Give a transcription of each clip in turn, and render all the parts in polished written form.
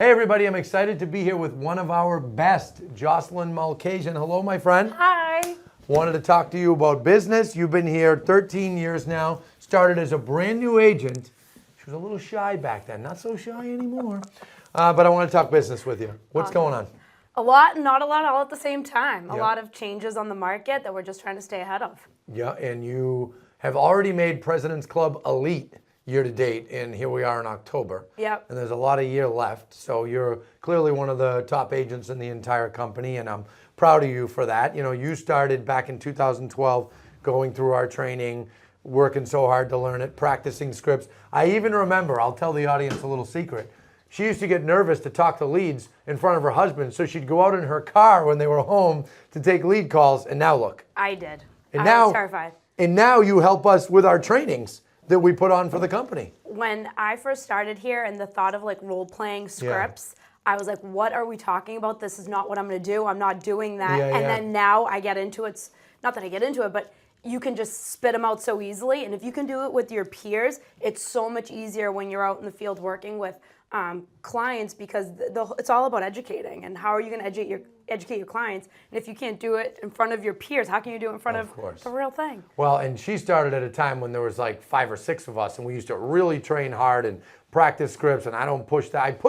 Hey everybody, I'm excited to be here with one of our best, Joselin Malkhasian. Hello, my friend. Hi. Wanted to talk to you about business. You've been here 13 years now, started as a brand new agent. She was a little shy back then, not so shy anymore. But I want to talk business with you. What's going on? A lot, not a lot, all at the same time. A Yeah. lot of changes on the market that we're just trying to stay ahead of. Yeah, and you have already made President's Club Elite year to date, and here we are in October. Yep. And there's a lot of year left, so you're clearly one of the top agents in the entire company, and I'm proud of you for that. You know, you started back in 2012 going through our training, working so hard to learn it, practicing scripts. I even remember, I'll tell the audience a little secret, she used to get nervous to talk to leads in front of her husband, so she'd go out in her car when they were home to take lead calls, and now look. I did. And I was terrified. And now you help us with our trainings that we put on for the company. When I first started here and the thought of like role-playing scripts, I was like, what are we talking about? This is not what I'm going to do. I'm not doing that. Then now I get into it. Not that I get into it, but you can just spit them out so easily. And if you can do it with your peers, it's so much easier when you're out in the field working with clients, because it's all about educating. And how are you going to educate your clients? And if you can't do it in front of your peers, how can you do it in front of the real thing? Well, and she started at a time when there was like 5 or 6 of us, and we used to really train hard and practice scripts. And I don't push that.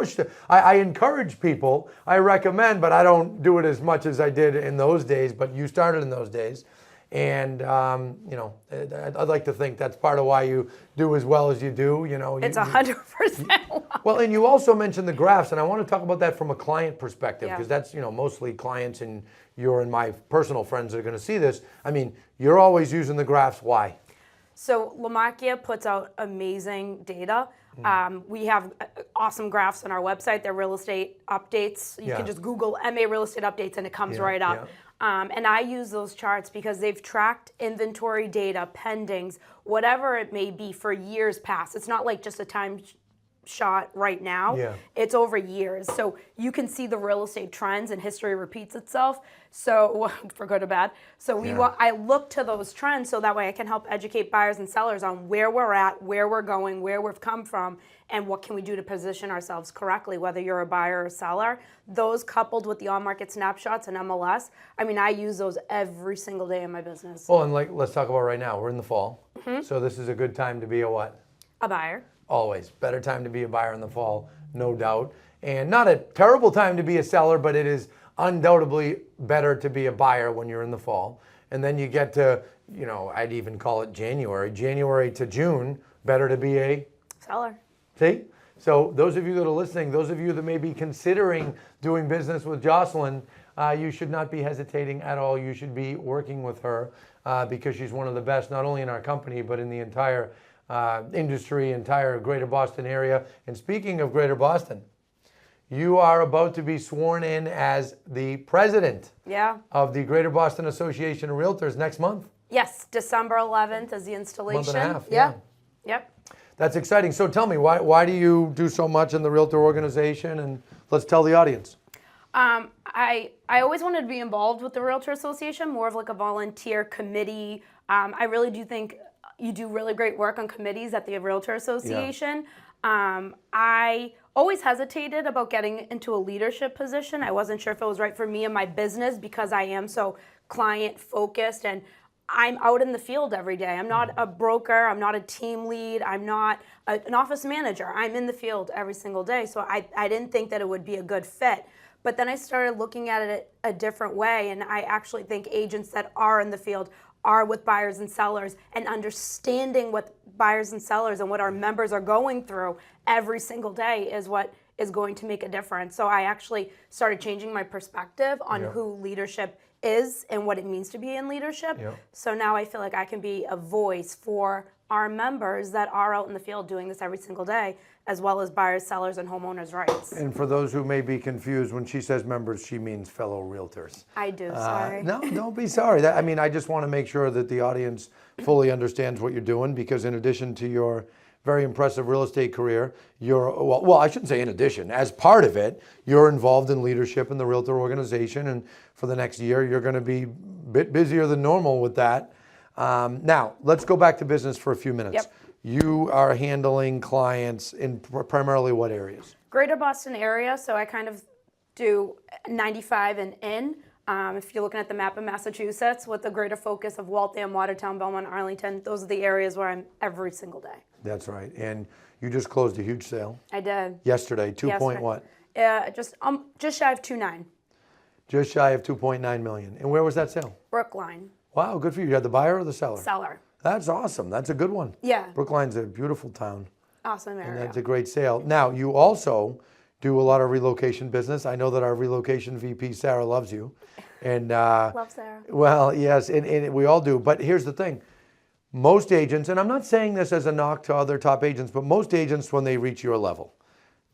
I encourage people. I recommend, but I don't do it as much as I did in those days. But you started in those days. And, you know, I'd like to think that's part of why you do as well as you do. You know, it's 100%. Well, and you also mentioned the graphs, and I want to talk about that from a client perspective, because that's, you know, mostly clients and your and my personal friends are going to see this. I mean, you're always using the graphs. Why? So Lamacchia puts out amazing data. We have awesome graphs on our website. They're real estate updates. You can just Google MA real estate updates and it comes right up. And I use those charts because they've tracked inventory data, pendings, whatever it may be for years past. It's not like just a time shot right now. It's over years. So you can see the real estate trends and history repeats itself. So for good or bad. So I look to those trends so that way I can help educate buyers and sellers on where we're at, where we're going, where we've come from, and what can we do to position ourselves correctly, whether you're a buyer or a seller. Those coupled with the on-market snapshots and MLS, I mean, I use those every single day in my business. Well, and like, let's talk about right now. We're in the fall. So this is a good time to be a what? A buyer. Always. Better time to be a buyer in the fall, no doubt. And not a terrible time to be a seller, but it is undoubtedly better to be a buyer when you're in the fall. And then you get to, you know, I'd even call it January. January to June, better to be a seller. See? So those of you that are listening, those of you that may be considering doing business with Joselin, you should not be hesitating at all. You should be working with her because she's one of the best, not only in our company, but in the entire industry, entire Greater Boston area. And speaking of Greater Boston, you are about to be sworn in as the president of the Greater Boston Association of Realtors next month. Yes, December 11th is the installation. Month and a half, Yep. That's exciting. So tell me, why do you do so much in the Realtor organization? And let's tell the audience. I always wanted to be involved with the Realtor Association, more of like a volunteer committee. I really do think you do really great work on committees at the Realtor Association. I always hesitated about getting into a leadership position. I wasn't sure if it was right for me and my business because I am so client focused and I'm out in the field every day. I'm not a broker. I'm not a team lead. I'm not an office manager. I'm in the field every single day. So I didn't think that it would be a good fit. But then I started looking at it a different way. And I actually think agents that are in the field are with buyers and sellers and understanding what buyers and sellers and what our members are going through every single day is what is going to make a difference. So I actually started changing my perspective on who leadership is and what it means to be in leadership. So now I feel like I can be a voice for our members that are out in the field doing this every single day, as well as buyers, sellers, and homeowners' rights. And for those who may be confused, when she says members, she means fellow realtors. I do, sorry. No, don't be sorry. I mean, I just want to make sure that the audience fully understands what you're doing, because in addition to your very impressive real estate career, well, I shouldn't say in addition, as part of it, you're involved in leadership in the Realtor organization, and for the next year, you're going to be a bit busier than normal with that. Now, let's go back to business for a few minutes. You are handling clients in primarily what areas? Greater Boston area, so I kind of do 95 and in. If you're looking at the map of Massachusetts, with the greater focus of Waltham, Watertown, Belmont, Arlington, those are the areas where I'm every single day. That's right. And you just closed a huge sale. I did. Yesterday, 2 point what? Just shy of 2.9. Just shy of 2.9 million. And where was that sale? Brookline. Wow, good for you. You had the buyer or the seller? Seller. That's awesome. That's a good one. Yeah. Brookline's a beautiful town. Awesome area. And that's a great sale. Now, you also do a lot of relocation business. I know that our relocation VP, Sarah, loves you. And Love Sarah. well, yes, and we all do. But here's the thing. Most agents, and I'm not saying this as a knock to other top agents, but most agents, when they reach your level,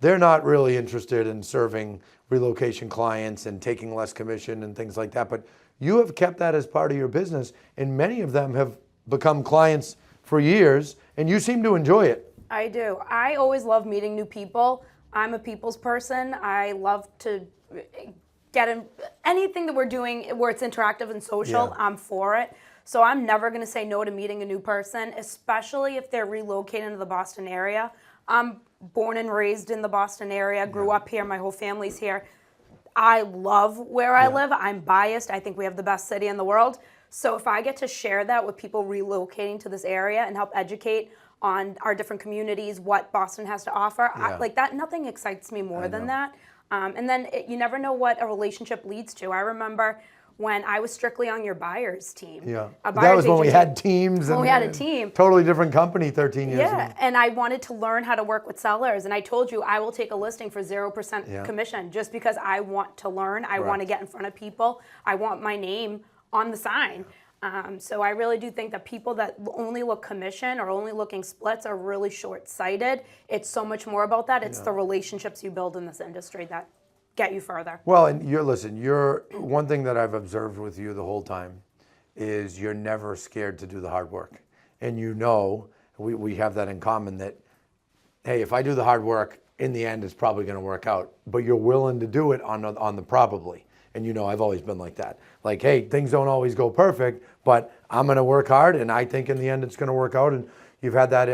they're not really interested in serving relocation clients and taking less commission and things like that. But you have kept that as part of your business, and many of them have become clients for years, and you seem to enjoy it. I do. I always love meeting new people. I'm a people's person. I love to get in anything that we're doing where it's interactive and social. Yeah. I'm for it. So I'm never going to say no to meeting a new person, especially if they're relocating to the Boston area. I'm born and raised in the Boston area, grew up here, my whole family's here. I love where I live. I'm biased. I think we have the best city in the world. So if I get to share that with people relocating to this area and help educate on our different communities, what Boston has to offer, like that, nothing excites me more than that. And then you never know what a relationship leads to. I remember when I was strictly on your buyer's team. Yeah. A That buyer's was when we agency. had teams. When we had a team. Totally different company 13 years ago. Yeah, and I wanted to learn how to work with sellers, and I told you I will take a listing for 0% commission just because I want to learn. I want to get in front of people. I want my name on the sign. So I really do think that people that only look commission or only looking splits are really short-sighted. It's so much more about that. It's the relationships you build in this industry that get you further. Well, and you're one thing that I've observed with you the whole time is you're never scared to do the hard work. And we have that in common that, hey, if I do the hard work, in the end, it's probably going to work out. But you're willing to do it on the probably. And I've always been like that. Like, hey, things don't always go perfect, but I'm going to work hard, and I think in the end it's going to work out. And you've had that,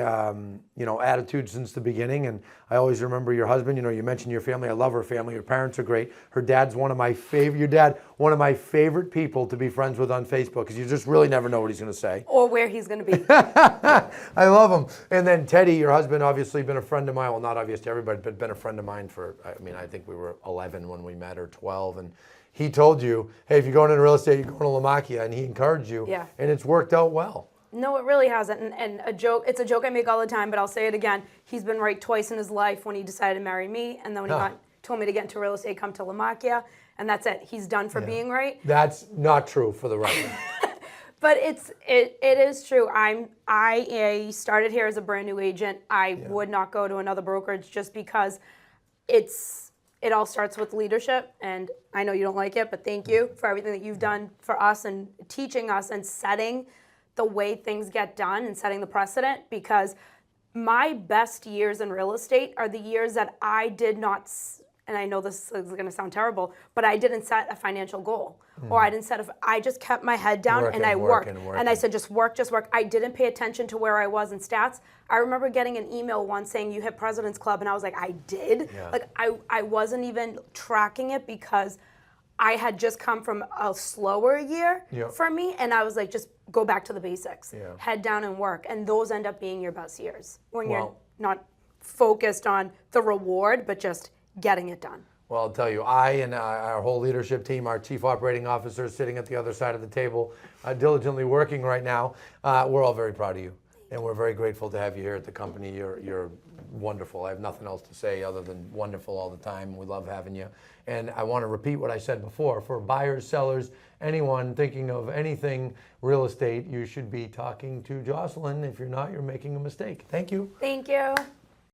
attitude since the beginning. And I always remember your husband. You mentioned your family. I love her family. Your parents are great. Her dad's one of my favorite. Your dad, one of my favorite people to be friends with on Facebook, because you just really never know what he's going to say or where he's going to be. I love him. And then Teddy, your husband, obviously been a friend of mine. Well, not obvious to everybody, but been a friend of mine for. I think we were 11 when we met, or 12, and he told you, hey, if you're going into real estate, you're going to Lamacchia, and he encouraged you. Yeah. And it's worked out well. No, it really hasn't. And it's a joke I make all the time, but I'll say it again. He's been right twice in his life when he decided to marry me, and then when he told me to get into real estate, come to Lamacchia, and that's it. He's done for being right. That's not true for the record. But it is true. I started here as a brand new agent. I would not go to another brokerage just because it all starts with leadership, and I know you don't like it, but thank you for everything that you've done for us and teaching us and setting the way things get done and setting the precedent, because my best years in real estate are the years that I did not, and I know this is going to sound terrible, but I didn't set a financial goal. Or I just kept my head down and I worked. And I said, just work. I didn't pay attention to where I was in stats. I remember getting an email once saying you hit President's Club, and I was like, I did? Yeah. Like I wasn't even tracking it because I had just come from a slower year for me, and I was like, just go back to the basics. Yeah. Head down and work. And those end up being your best years when you're not focused on the reward, but just getting it done. Well, I'll tell you, I and our whole leadership team, our chief operating officer sitting at the other side of the table, diligently working right now, we're all very proud of you. And we're very grateful to have you here at the company. You're wonderful. I have nothing else to say other than wonderful all the time. We love having you. And I want to repeat what I said before. For buyers, sellers, anyone thinking of anything real estate, you should be talking to Joselin. If you're not, you're making a mistake. Thank you. Thank you.